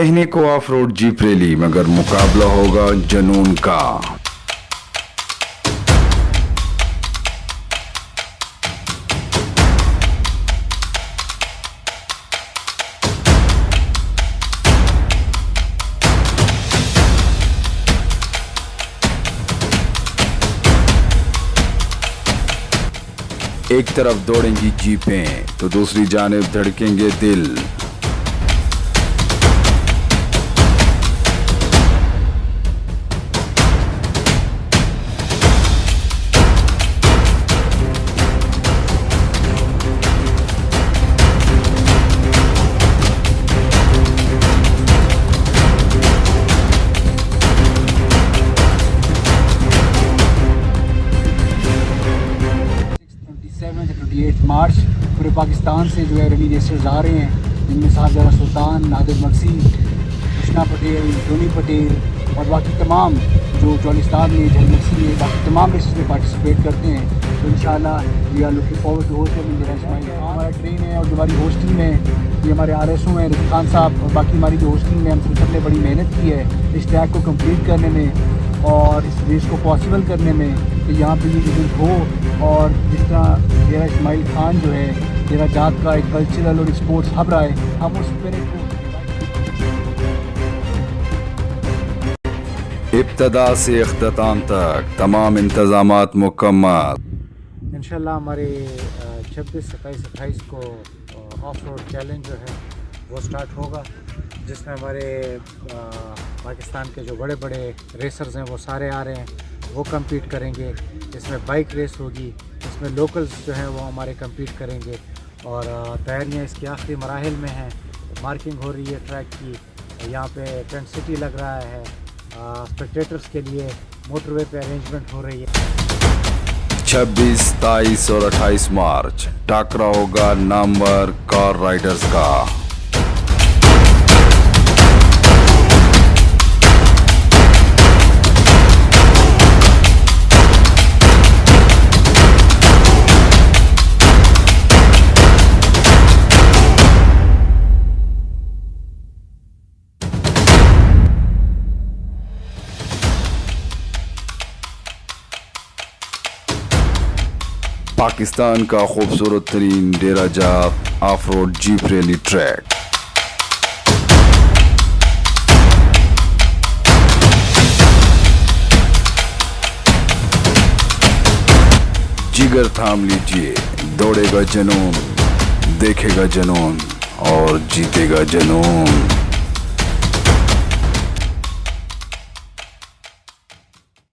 कहने को of road jeep rally, मगर मुकाबला होगा जुनून का। एक तरफ दौड़ेंगी जीपें तो दूसरी जानिब धड़केंगे दिल। मार्च पूरे पाकिस्तान से जो है रैली रेसर्स आ रहे हैं, जिनमें साहबजादा सुल्तान, नादिर मक्सी, कृष्णा पटेल, टोनी पटेल और बाकी तमाम जो चौलिस्तान में, झलमक्सी में, बाकी तमाम रेसेस में पार्टिसिपेट करते हैं। तो इंशाल्लाह we are looking forward to host मेरा इस्माइल खान हमारा ट्रेन है, और जो हमारी होस्टिंग में ये हमारे RSO हैं रफी खान साहब, और बाकी हमारी जो होस्टिंग में हम सब ने बड़ी मेहनत की है इस ट्रैक को कम्प्लीट करने में और इस रेस को पॉसिबल करने में कि यहाँ पर ये इवेंट हो। और जिस तरह मेरा इस्माइल खान जो है मेरा जात का एक कल्चरल और स्पोर्ट्स हब रहा है, हम उस स्पिरिट को इब्तदा से इख्तिताम तक तमाम इंतजामात मुकम्मल। इंशाल्लाह हमारे 26, 27, 28 को ऑफ रोड चैलेंज जो है वो स्टार्ट होगा, जिसमें हमारे पाकिस्तान के जो बड़े बड़े रेसर्स हैं वो सारे आ रहे हैं, वो compete करेंगे। इसमें बाइक रेस होगी, इसमें लोकल्स जो हैं वो हमारे compete करेंगे, और तैयारियां इसके आखिरी मराहिल में हैं। मार्किंग हो रही है ट्रैक की, यहाँ पे टेंट सिटी लग रहा है, स्पेक्टेटर्स के लिए मोटरवे पे अरेंजमेंट हो रही है। 26, 27 और 28 मार्च टाकरा होगा नामवर कार राइडर्स का। पाकिस्तान का खूबसूरत तरीन डेरा जात of road jeep rally track. जिगर थाम लीजिए, दौड़ेगा जुनून, देखेगा जुनून और जीतेगा जुनून।